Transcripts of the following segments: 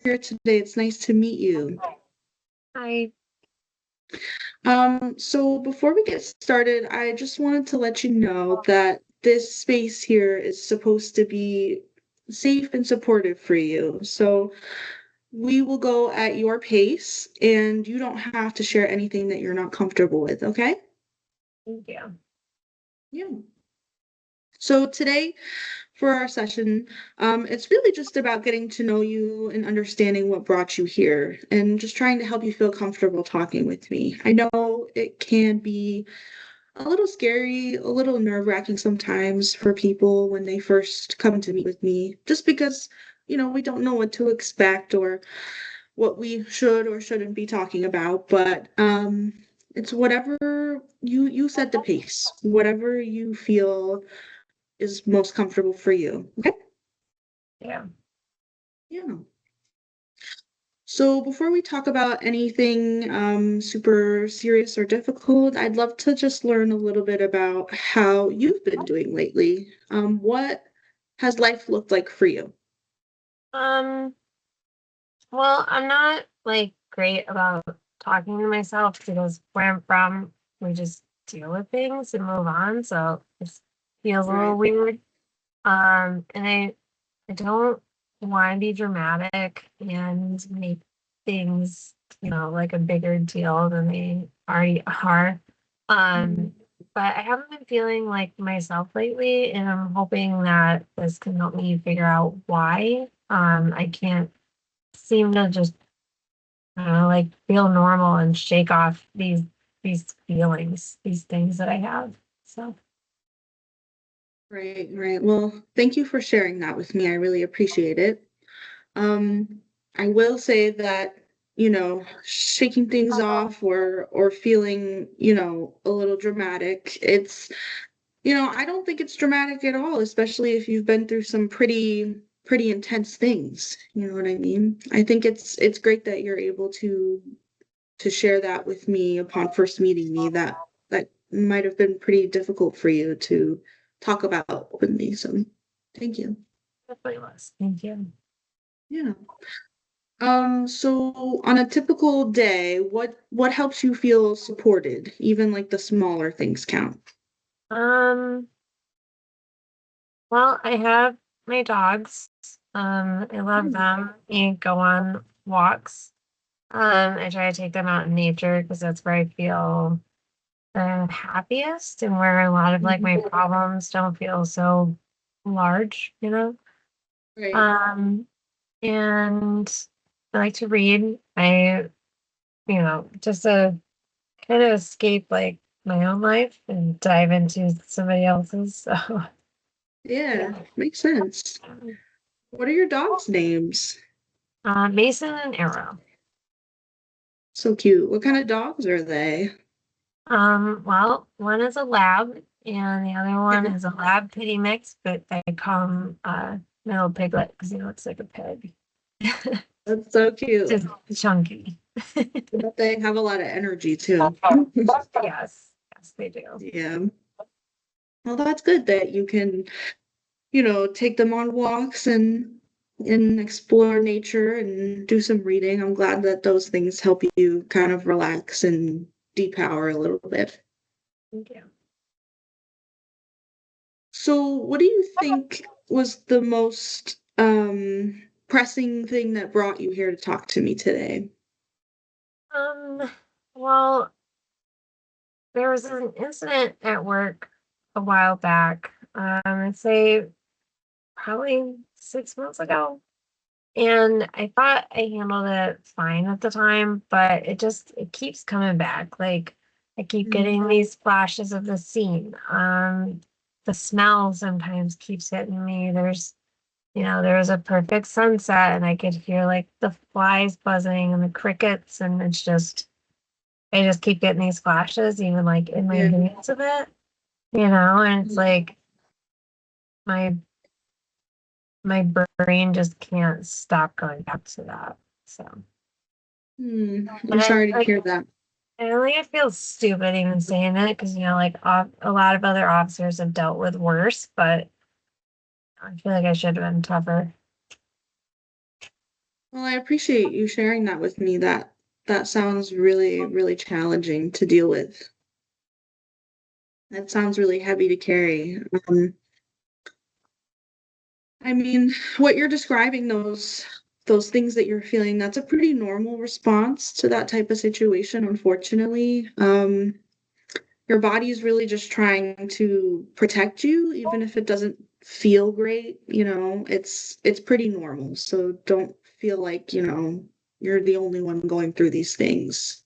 Here today. It's nice to meet you. I So before we get started, I just wanted to let you know that this space here is supposed to be safe and supportive for you. So we will go at your pace, and you don't have to share anything that you're not comfortable with, okay? Thank you. Yeah. So today, for our session, it's really just about getting to know you and understanding what brought you here and just trying to help you feel comfortable talking with me. I know it can be a little scary, a little nerve-wracking sometimes for people when they first come to meet with me, just because, we don't know what to expect or what we should or shouldn't be talking about, but it's whatever you set the pace, whatever you feel is most comfortable for you. Okay? Yeah. Yeah. So before we talk about anything super serious or difficult, I'd love to just learn a little bit about how you've been doing lately. What has life looked like for you? Um, well, I'm not like great about talking to myself because where I'm from, we just deal with things and move on. So it feels a little Right. weird. And I don't want to be dramatic and make things, like a bigger deal than they already are. Mhm. Um, but I haven't been feeling like myself lately, and I'm hoping that this can help me figure out why. I can't seem to just, I don't know, like feel normal and shake off these feelings, these things that I have. So Right, right. Well, thank you for sharing that with me. I really appreciate it. I will say that, shaking things off or feeling, a little dramatic, I don't think it's dramatic at all, especially if you've been through some pretty intense things. You know what I mean? I think it's great that you're able to share that with me upon first meeting me. That might have been pretty difficult for you to talk about with me. So thank you. definitely was. Thank you. Yeah. So on a typical day, what helps you feel supported? Even like the smaller things count. Um, Well, I have my dogs. I love Mm, them and go on walks. I try to take them out in nature because that's where I feel the happiest and where a lot of like mhm. my problems don't feel so large. Right. Um, and I like to read. Just to kind of escape like my own life and dive into somebody else's. So Yeah, yeah. makes sense. What are your dogs' names? Mason and Arrow. So cute. What kind of dogs are they? Well, one is a lab and the other one Okay. is a lab pitty mix, but they call him middle piglet because it's like a pig. That's so cute. Just chunky. I bet they have a lot of energy too. Yes, yes, they do. Yeah. Well, that's good that you can, take them on walks and explore nature and do some reading. I'm glad that those things help you kind of relax and depower a little bit. Thank you. So, what do you think was the most pressing thing that brought you here to talk to me today? Um, well, there was an incident at work a while back. I'd say probably 6 months ago. And I thought I handled it fine at the time, but it keeps coming back. Like I keep Mm, getting these flashes of the scene. The smell sometimes keeps hitting me. There was a perfect sunset and I could hear like the flies buzzing and the crickets and I just keep getting these flashes even like in my yeah. dreams of and it's Mm, like my my brain just can't stop going back to that. So, I'm and I sorry to like hear that. I like I feel stupid even saying it because like a lot of other officers have dealt with worse, but I feel like I should have been tougher. Well, I appreciate you sharing that with me. That sounds really, really challenging to deal with. That sounds really heavy to carry. I mean, what you're describing, those things that you're feeling, that's a pretty normal response to that type of situation, unfortunately. Your body is really just trying to protect you, even if it doesn't feel great, it's pretty normal. So don't feel like, you're the only one going through these things.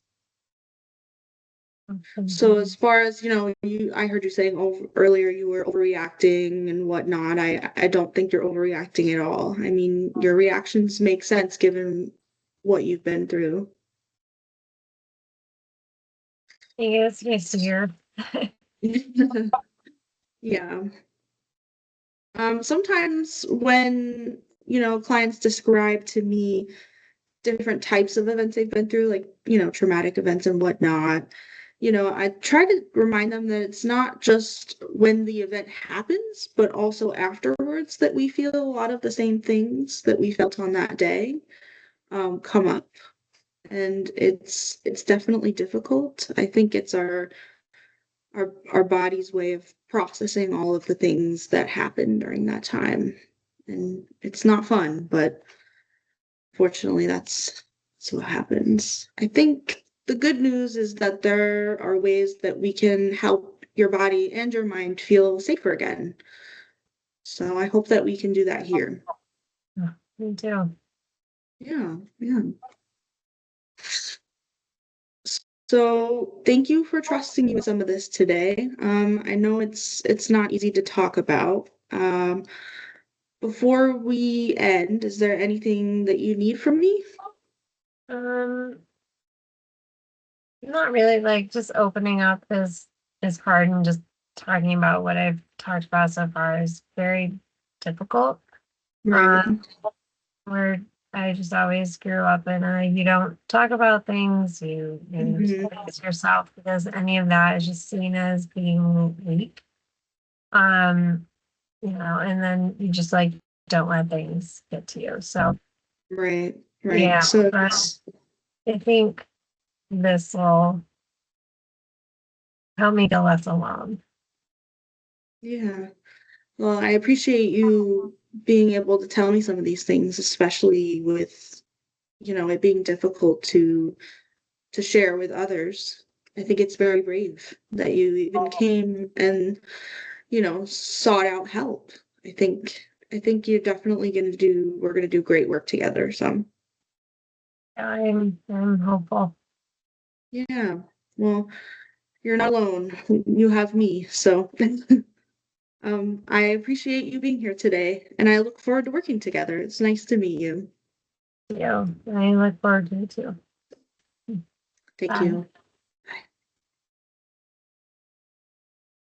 So as far as, I heard you saying earlier you were overreacting and whatnot. I don't think you're overreacting at all. I mean, your reactions make sense given what you've been through. Yeah, it's nice to hear. Yeah. Sometimes when, clients describe to me different types of events they've been through, like, traumatic events and whatnot, I try to remind them that it's not just when the event happens, but also afterwards that we feel a lot of the same things that we felt on that day come up. And it's definitely difficult. I think it's our body's way of processing all of the things that happened during that time. And it's not fun, but fortunately that's what happens. I think the good news is that there are ways that we can help your body and your mind feel safer again. So I hope that we can do that here. Yeah, me too. Yeah, yeah. So thank you for trusting me with some of this today. I know it's not easy to talk about. Before we end, is there anything that you need from me? Um, Not really, like just opening up is hard, and just talking about what I've talked about so far is very difficult. Right. Um, where I just always grew up in a you don't talk about things, you just Hmm. fix yourself because any of that is just seen as being weak. Um, and then you just like don't let things get to you. So Right. Right. yeah, So but I think this will help me feel less alone. yeah. Well, I appreciate you being able to tell me some of these things, especially with, it being difficult to share with others. I think it's very brave that you even came and, sought out help. I think you're definitely we're gonna do great work together. So I'm hopeful. yeah. Well, you're not alone. You have me. So I appreciate you being here today, and I look forward to working together. It's nice to meet you. Yeah, I look forward to it too. Thank Bye. you.